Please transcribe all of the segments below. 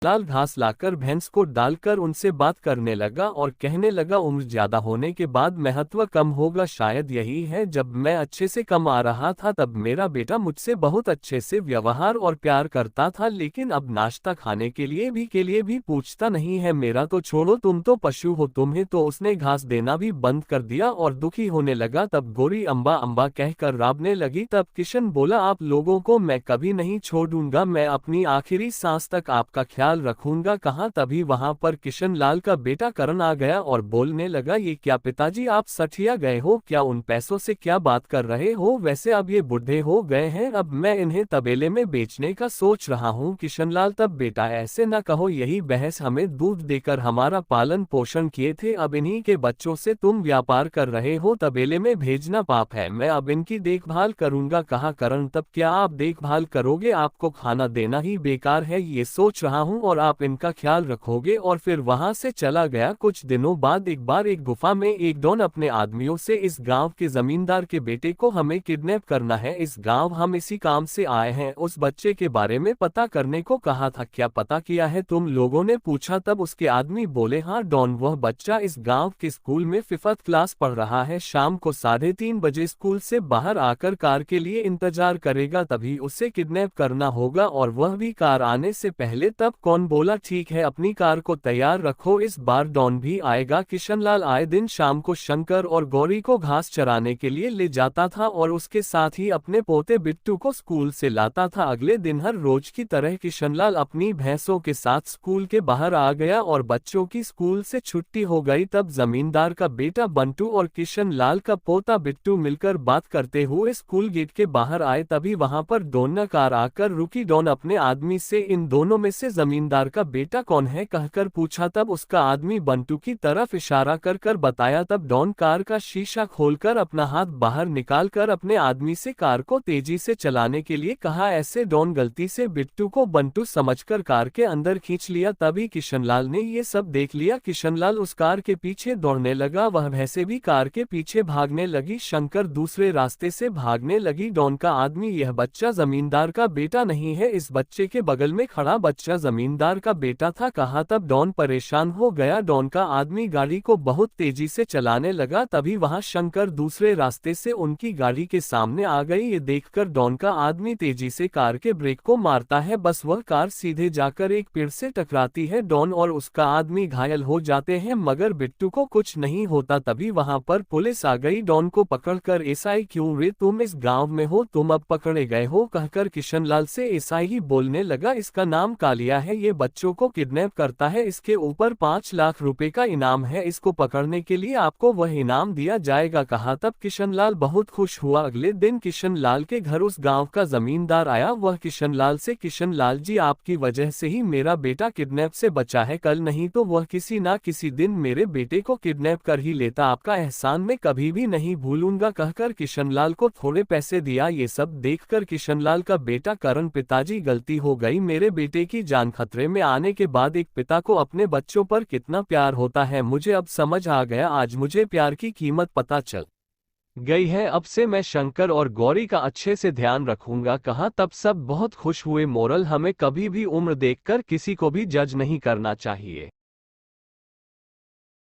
लाल घास लाकर भैंस को डालकर उनसे बात करने लगा और कहने लगा, उम्र ज्यादा होने के बाद महत्व कम होगा, शायद यही है। जब मैं अच्छे से कमा रहा था तब मेरा बेटा मुझसे बहुत अच्छे से व्यवहार और प्यार करता था, लेकिन अब नाश्ता खाने के लिए भी पूछता नहीं है। मेरा तो छोड़ो, तुम तो पशु हो, तुम्हें तो उसने घास देना भी बंद कर दिया और दुखी होने लगा। तब गोरी अम्बा अम्बा कहकर राबने लगी। तब किशन बोला, आप लोगों को मैं कभी नहीं छोड़ूंगा, मैं अपनी आखिरी सांस तक आपका ख्याल रखूंगा। कहा तभी वहां पर किशन लाल का बेटा करण आ गया और बोलने लगा, ये क्या पिताजी, आप सठिया गए हो क्या? उन पैसों से क्या बात कर रहे हो? वैसे अब ये बूढ़े हो गए हैं, अब मैं इन्हें तबेले में बेचने का सोच रहा हूँ। किशनलाल, तब बेटा ऐसे न कहो, यही भैंस हमें दूध देकर हमारा पालन पोषण किए थे, अब इन्हीं के बच्चों से तुम व्यापार कर रहे हो, तबेले में भेजना पाप है, मैं अब इनकी देखभाल करूंगा। कहा करण, तब क्या आप देखभाल करोगे? आपको खाना देना ही बेकार है, ये सोच रहा हूँ, और आप इनका ख्याल रखोगे। और फिर वहां से चला गया। कुछ दिनों बाद एक बार एक गुफा में एक डॉन अपने आदमियों से, इस गांव के जमींदार के बेटे को हमें किडनैप करना है, इस गांव हम इसी काम से आए हैं, उस बच्चे के बारे में पता करने को कहा था, क्या पता किया है तुम लोगों ने? पूछा। तब उसके आदमी बोले, हाँ डॉन, वह बच्चा इस गांव के स्कूल में 5th क्लास पढ़ रहा है, शाम को 3:30 बजे स्कूल से बाहर आकर कार के लिए इंतजार करेगा, तभी उसे किडनैप करना होगा, और वह भी कार आने से पहले। तब कौन बोला, ठीक है, अपनी कार को तैयार रखो, इस बार डॉन भी आएगा। किशनलाल आए दिन शाम को शंकर और गौरी को घास चराने के लिए ले जाता था और उसके साथ ही अपने पोते बिट्टू को स्कूल से लाता था। अगले दिन हर रोज की तरह किशनलाल अपनी भैंसों के साथ स्कूल के बाहर आ गया और बच्चों की स्कूल से छुट्टी हो गई। तब जमींदार का बेटा बंटू और किशनलाल का पोता बिट्टू मिलकर बात करते हुए स्कूल गेट के बाहर आए। तभी वहां पर डॉन कार आकर रुकी। डॉन अपने आदमी से, इन दोनों में से जमींदार का बेटा कौन है कहकर पूछा। तब उसका आदमी बंटू की तरफ इशारा कर बताया। तब डॉन कार का शीशा खोलकर अपना हाथ बाहर निकालकर अपने आदमी से कार को तेजी से चलाने के लिए कहा। ऐसे डॉन गलती से बिट्टू को बंटू समझकर कार के अंदर खींच लिया। तभी किशनलाल ने ये सब देख लिया। किशनलाल उस कार के पीछे दौड़ने लगा, वह भैंसे भी कार के पीछे भागने लगी। शंकर दूसरे रास्ते से भागने लगी। डॉन का आदमी, यह बच्चा जमींदार का बेटा नहीं है, इस बच्चे के बगल में खड़ा बच्चा जमींदार का बेटा था, कहा। तब डॉन परेशान हो गया। डॉन का आदमी गाड़ी को बहुत तेजी से चलाने लगा। तभी वहां शंकर दूसरे रास्ते से उनकी गाड़ी के सामने आ गई। ये देखकर डॉन का आदमी तेजी से कार के ब्रेक को मारता है, बस वह कार सीधे जाकर एक पेड़ से टकराती है। डॉन और उसका आदमी घायल हो जाते हैं, मगर बिट्टू को कुछ नहीं होता। तभी वहां पर पुलिस आ गई। डॉन को पकड़कर, एसआई, क्यों रे तुम इस गांव में हो, तुम अब पकड़े गए हो कहकर किशनलाल से एसआई ही बोलने लगा, इसका नाम कालिया है, ये बच्चों को किडनैप करता है, इसके ऊपर 5 लाख रुपए का इनाम है, इसको पकड़ने के लिए आपको वह इनाम दिया जाएगा, कहा। तब किशनलाल बहुत खुश हुआ। अगले दिन किशनलाल के घर उस गांव का जमींदार आया। वह किशनलाल से, किशनलाल जी, आपकी वजह से ही मेरा बेटा किडनैप से बचा है, कल नहीं तो वह किसी ना किसी दिन मेरे बेटे को किडनैप कर ही लेता, आपका एहसान मैं कभी भी नहीं भूलूंगा कहकर किशनलाल को थोड़े पैसे दिया। ये सब देखकर किशनलाल का बेटा करण, पिताजी गलती हो गई, मेरे बेटे की जान खतरे में आने के बाद एक पिता को अपने बच्चों पर कितना प्यार होता है, मुझे अब समझ आ गया, आज मुझे प्यार की कीमत पता चल गई है, अब से मैं शंकर और गौरी का अच्छे से ध्यान रखूंगा, कहा। तब सब बहुत खुश हुए। मोरल, हमें कभी भी उम्र देखकर किसी को भी जज नहीं करना चाहिए।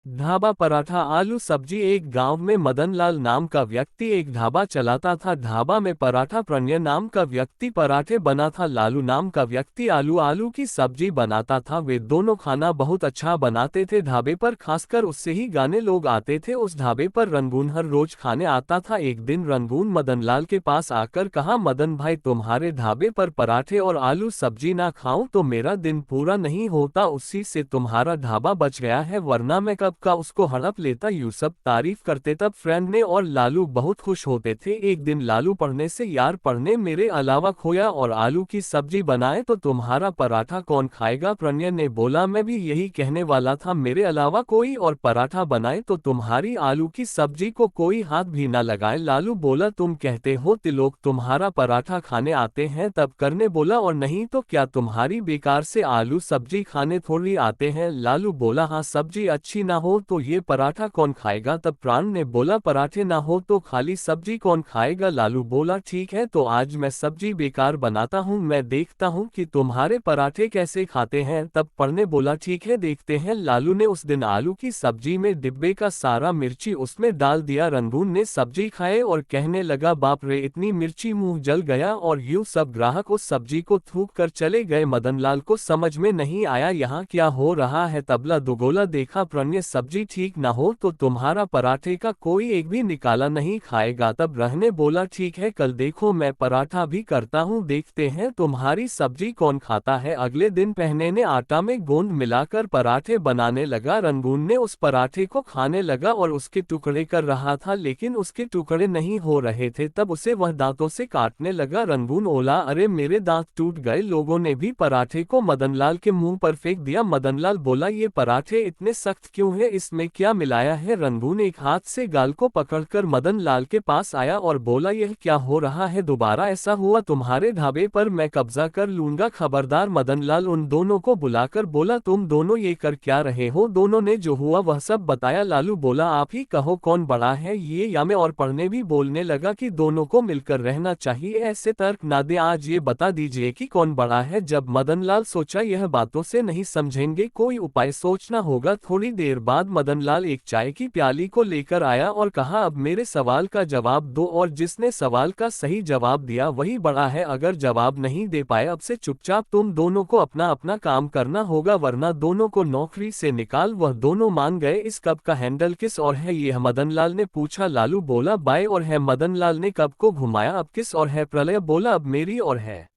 ढाबा, पराठा, आलू सब्जी। एक गांव में मदनलाल नाम का व्यक्ति एक ढाबा चलाता था। ढाबा में पराठा, प्रणय नाम का व्यक्ति पराठे बना था, लालू नाम का व्यक्ति आलू की सब्जी बनाता था। वे दोनों खाना बहुत अच्छा बनाते थे। ढाबे पर खासकर उससे ही गाने लोग आते थे। उस ढाबे पर रंगून हर रोज खाने आता था। एक दिन रंगून मदनलाल के पास आकर कहा, मदन भाई, तुम्हारे ढाबे पर पराठे और आलू सब्जी ना खाऊं तो मेरा दिन पूरा नहीं होता, उसी से तुम्हारा ढाबा बच गया है, वरना मैं कब का उसको हड़प लेता। यूं सब तारीफ करते। तब फ्रेंड ने और लालू बहुत खुश होते थे। एक दिन लालू पढ़ने से, यार पढ़ने मेरे अलावा खोया और आलू की सब्जी बनाए तो तुम्हारा पराठा कौन खाएगा? प्रणय ने बोला, मैं भी यही कहने वाला था, मेरे अलावा कोई और पराठा बनाए तो तुम्हारी आलू की सब्जी को कोई हाथ भी ना लगाए। लालू बोला, तुम कहते हो तिलोक तुम्हारा पराठा खाने आते हैं? तब करने बोला, और नहीं तो क्या, तुम्हारी बेकार से आलू सब्जी खाने थोड़ी आते हैं? लालू बोला, हाँ, सब्जी अच्छी ना हो तो ये पराठा कौन खाएगा? तब प्राण ने बोला पराठे ना हो तो खाली सब्जी कौन खाएगा? लालू बोला ठीक है तो आज मैं सब्जी बेकार बनाता हूँ, मैं देखता हूँ कि तुम्हारे पराठे कैसे खाते हैं। तब पर ने बोला ठीक है देखते हैं। लालू ने उस दिन आलू की सब्जी में डिब्बे का सारा मिर्ची उसमें डाल दिया। रंगून ने सब्जी खाए और कहने लगा बाप रे इतनी मिर्ची, मुंह जल गया। और यूं सब ग्राहक उस सब्जी को थूक कर चले गए। मदनलाल को समझ में नहीं आया यहाँ क्या हो रहा है। तबला दुगोला देखा प्रणय सब्जी ठीक ना हो तो तुम्हारा पराठे का कोई एक भी निकाला नहीं खाएगा। तब रहने बोला ठीक है कल देखो मैं पराठा भी करता हूँ, देखते हैं तुम्हारी सब्जी कौन खाता है। अगले दिन पहने ने आटा में गोंद मिलाकर पराठे बनाने लगा। रंगून ने उस पराठे को खाने लगा और उसके टुकड़े कर रहा था लेकिन उसके टुकड़े नहीं हो रहे थे। तब उसे वह दांतों से काटने लगा। रंगून बोला अरे मेरे दांत टूट गए। लोगों ने भी पराठे को मदनलाल के मुंह पर फेंक दिया। मदनलाल बोला ये पराठे इतने सख्त क्यों है, इसमें क्या मिलाया है? रंगून एक हाथ से गाल को पकड़कर मदनलाल के पास आया और बोला यह क्या हो रहा है, दोबारा ऐसा हुआ तुम्हारे ढाबे पर मैं कब्जा कर लूंगा, खबरदार। मदनलाल उन दोनों को बुलाकर बोला तुम दोनों ये कर क्या रहे हो? दोनों ने जो हुआ वह सब बताया। लालू बोला आप ही कहो कौन बड़ा है ये या मैं? और पढ़ने भी बोलने लगा कि दोनों को मिलकर रहना चाहिए, ऐसे तर्क ना दे, आज ये बता दीजिए कि कौन बड़ा है। जब मदनलाल सोचा यह बातों से नहीं समझेंगे, कोई उपाय सोचना होगा। थोड़ी देर बाद मदनलाल एक चाय की प्याली को लेकर आया और कहा अब मेरे सवाल का जवाब दो और जिसने सवाल का सही जवाब दिया वही बड़ा है। अगर जवाब नहीं दे पाए अब से चुपचाप तुम दोनों को अपना अपना काम करना होगा वरना दोनों को नौकरी से निकाल। वह दोनों मान गए। इस कप का हैंडल किस और है? ये मदनलाल ने पूछा। लालू बोला बाएं और है। मदनलाल ने कप को घुमाया। अब किस और है? प्रलय बोला अब मेरी और है।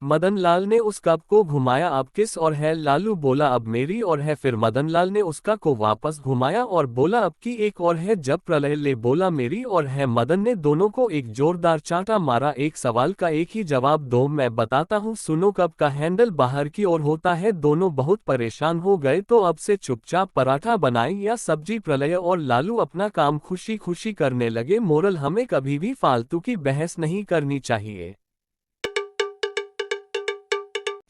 मदनलाल ने उस कप को घुमाया। अब किस और है? लालू बोला अब मेरी और है। फिर मदनलाल ने उसका को वापस घुमाया और बोला अब की एक और है। जब प्रलय ले बोला मेरी और है। मदन ने दोनों को एक जोरदार चांटा मारा। एक सवाल का एक ही जवाब दो, मैं बताता हूँ सुनो। कप का हैंडल बाहर की ओर होता है। दोनों बहुत परेशान हो गए तो अब से चुपचाप पराठा बनाए या सब्जी। प्रलय और लालू अपना काम खुशी खुशी करने लगे। मोरल हमें कभी भी फालतू की बहस नहीं करनी चाहिए।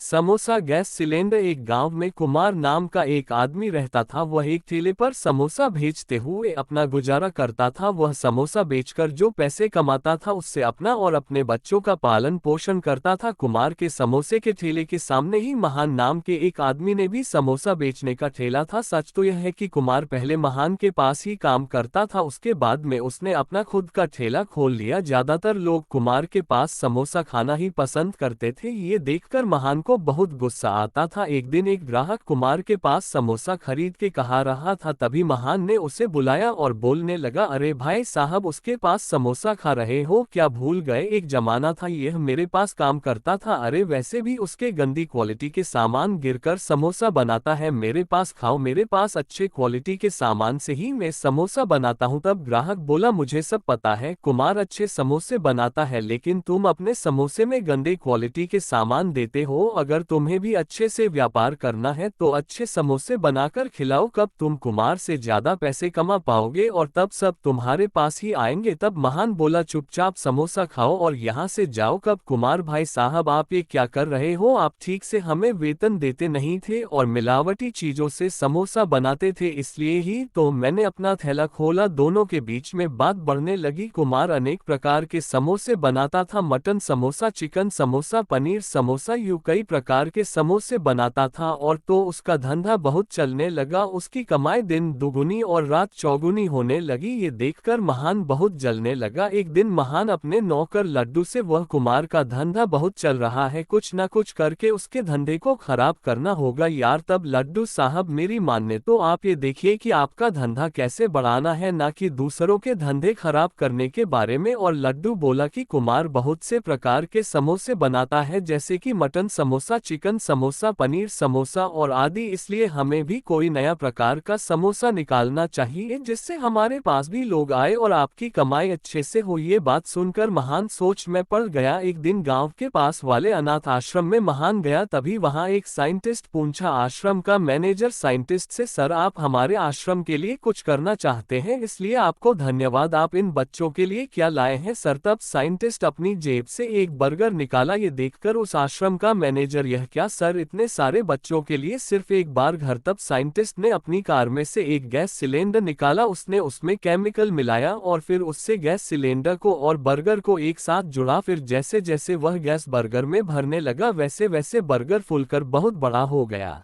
Samosa gas cylinder. एक गांव में कुमार नाम का एक आदमी रहता था। वह एक ठेले पर समोसा बेचते हुए अपना गुजारा करता था। वह समोसा बेचकर जो पैसे कमाता था उससे अपना और अपने बच्चों का पालन पोषण करता था। कुमार के समोसे के ठेले के सामने ही महान नाम के एक आदमी ने भी समोसा बेचने का ठेला था। सच तो यह है कि कुमार पहले महान के पास ही काम करता था, उसके बाद में उसने अपना खुद का ठेला खोल लिया। ज्यादातर लोग कुमार के पास समोसा खाना ही पसंद करते थे। ये देखकर महान को बहुत गुस्सा आता था। एक दिन एक ग्राहक कुमार के पास समोसा खरीद के कहा रहा था, तभी महान ने उसे बुलाया और बोलने लगा अरे भाई साहब उसके पास समोसा खा रहे हो क्या? भूल गए एक जमाना था यह मेरे पास काम करता था। अरे वैसे भी उसके गंदी क्वालिटी के सामान गिरकर समोसा बनाता है, मेरे पास खाओ, मेरे पास अच्छे क्वालिटी के सामान से ही मैं समोसा बनाता हूँ। तब ग्राहक बोला मुझे सब पता है, कुमार अच्छे समोसे बनाता है, लेकिन तुम अपने समोसे में गंदे क्वालिटी के सामान देते हो। अगर तुम्हें भी अच्छे से व्यापार करना है तो अच्छे समोसे बनाकर खिलाओ, कब तुम कुमार से ज्यादा पैसे कमा पाओगे और तब सब तुम्हारे पास ही आएंगे। तब महान बोला चुपचाप समोसा खाओ और यहाँ से जाओ। कब कुमार भाई साहब आप ये क्या कर रहे हो? आप ठीक से हमें वेतन देते नहीं थे और मिलावटी चीजों से समोसा बनाते थे, इसलिए ही तो मैंने अपना ठेला खोला। दोनों के बीच में बात बढ़ने लगी। कुमार अनेक प्रकार के समोसे बनाता था, मटन समोसा, चिकन समोसा, पनीर समोसा, यूं कई प्रकार के समोसे बनाता था और तो उसका धंधा बहुत चलने लगा। उसकी कमाई दिन दुगुनी और रात चौगुनी होने लगी। ये देखकर महान बहुत जलने लगा। एक दिन महान अपने नौकर लड्डू से वह कुमार का धंधा बहुत चल रहा है, कुछ न कुछ करके उसके धंधे को खराब करना होगा यार। तब लड्डू साहब मेरी माने तो आप ये देखिए कि आपका धंधा कैसे बढ़ाना है, ना कि दूसरों के धंधे खराब करने के बारे में। और लड्डू बोला कि कुमार बहुत से प्रकार के समोसे बनाता है, जैसे कि मटन समोसा, चिकन समोसा, पनीर समोसा और आदि, इसलिए हमें भी कोई नया प्रकार का समोसा निकालना चाहिए जिससे हमारे पास भी लोग आए और आपकी कमाई अच्छे से हो। ये बात सुनकर महान सोच में पड़ गया। एक दिन गांव के पास वाले अनाथ आश्रम में महान गया, तभी वहां एक साइंटिस्ट पूछा आश्रम का मैनेजर साइंटिस्ट से, सर आप हमारे आश्रम के लिए कुछ करना चाहते हैं, इसलिए आपको धन्यवाद, आप इन बच्चों के लिए क्या लाए हैं सर? तब साइंटिस्ट अपनी जेब से एक बर्गर निकाला। ये देखकर उस आश्रम का मैनेजर मैनेजर, यह क्या सर, इतने सारे बच्चों के लिए सिर्फ एक बार घर। तब साइंटिस्ट ने अपनी कार में से एक गैस सिलेंडर निकाला, उसने उसमें केमिकल मिलाया और फिर उससे गैस सिलेंडर को और बर्गर को एक साथ जुड़ा। फिर जैसे जैसे वह गैस बर्गर में भरने लगा वैसे वैसे बर्गर फूलकर बहुत बड़ा हो गया।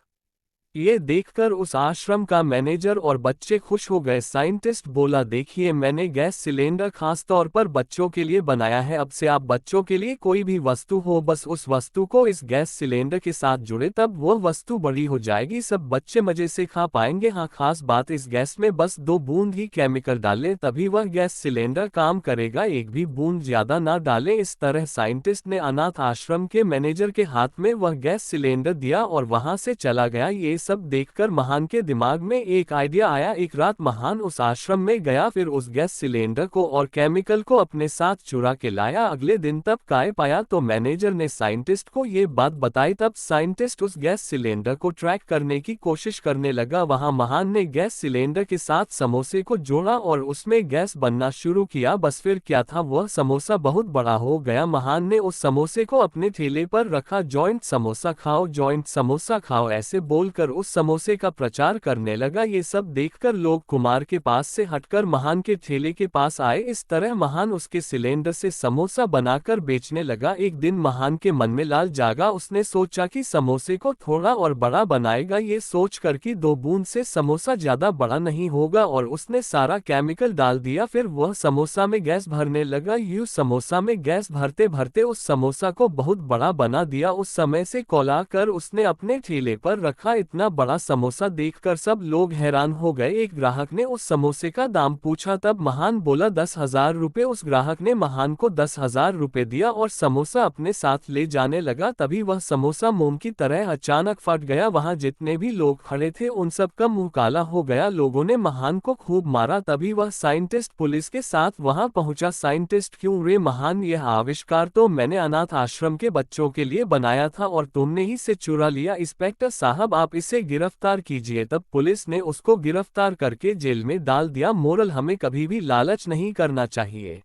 ये देखकर उस आश्रम का मैनेजर और बच्चे खुश हो गए। साइंटिस्ट बोला, देखिए मैंने गैस सिलेंडर खास तौर पर बच्चों के लिए बनाया है। अब से आप बच्चों के लिए कोई भी वस्तु हो, बस उस वस्तु को इस गैस सिलेंडर के साथ जुड़े, तब वह वस्तु बड़ी हो जाएगी, सब बच्चे मजे से खा पाएंगे। हाँ, खास बात, इस गैस में बस 2 बूंद ही केमिकल डालें तभी वह गैस सिलेंडर काम करेगा, एक भी बूंद ज्यादा ना डालें। इस तरह साइंटिस्ट ने अनाथ आश्रम के मैनेजर के हाथ में वह गैस सिलेंडर दिया और वहां से चला गया। ये सब देखकर महान के दिमाग में एक आइडिया आया। एक रात महान उस आश्रम में गया, फिर उस गैस सिलेंडर को और केमिकल को अपने साथ चुरा के लाया। अगले दिन तब काय पाया तो मैनेजर ने साइंटिस्ट को ये बात बताई। तब साइंटिस्ट उस गैस सिलेंडर को ट्रैक करने की कोशिश करने लगा। वहां महान ने गैस सिलेंडर के साथ समोसे को जोड़ा और उसमें गैस बनना शुरू किया। बस फिर क्या था, वह समोसा बहुत बड़ा हो गया। महान ने उस समोसे को अपने ठेले पर रखा, जॉइंट समोसा खाओ, जॉइंट समोसा खाओ, ऐसे बोलकर उस समोसे का प्रचार करने लगा। ये सब देखकर लोग कुमार के पास से हटकर महान के ठेले के पास आए। इस तरह महान उसके सिलेंडर से समोसा बनाकर बेचने लगा। एक दिन महान के मन में लाल जागा, उसने सोचा कि समोसे को थोड़ा और बड़ा बनाएगा। ये सोचकर कि 2 बूंद से समोसा ज्यादा बड़ा नहीं होगा, और उसने सारा केमिकल डाल दिया। फिर वह समोसा में गैस भरने लगा। यूं समोसा में गैस भरते भरते उस समोसा को बहुत बड़ा बना दिया। उस समय से कोला कर उसने अपने ठेले पर रखा। इतना बड़ा समोसा देखकर सब लोग हैरान हो गए। एक ग्राहक ने उस समोसे का दाम पूछा, तब महान बोला 10,000 रुपए। उस ग्राहक ने महान को 10,000 रुपए दिया और समोसा अपने साथ ले जाने लगा। तभी वह समोसा मोम की तरह अचानक फट गया। वहां जितने भी लोग खड़े थे उन सब का मुंह काला हो गया। लोगों ने महान को खूब मारा। तभी वह साइंटिस्ट पुलिस के साथ वहां पहुंचा। साइंटिस्ट, क्यों रे महान, यह आविष्कार तो मैंने अनाथ आश्रम के बच्चों के लिए बनाया था और तुमने ही से चुरा लिया। इंस्पेक्टर साहब, आप इसे गिरफ्तार कीजिए। तब पुलिस ने उसको गिरफ्तार करके जेल में डाल दिया। मोरल, हमें कभी भी लालच नहीं करना चाहिए।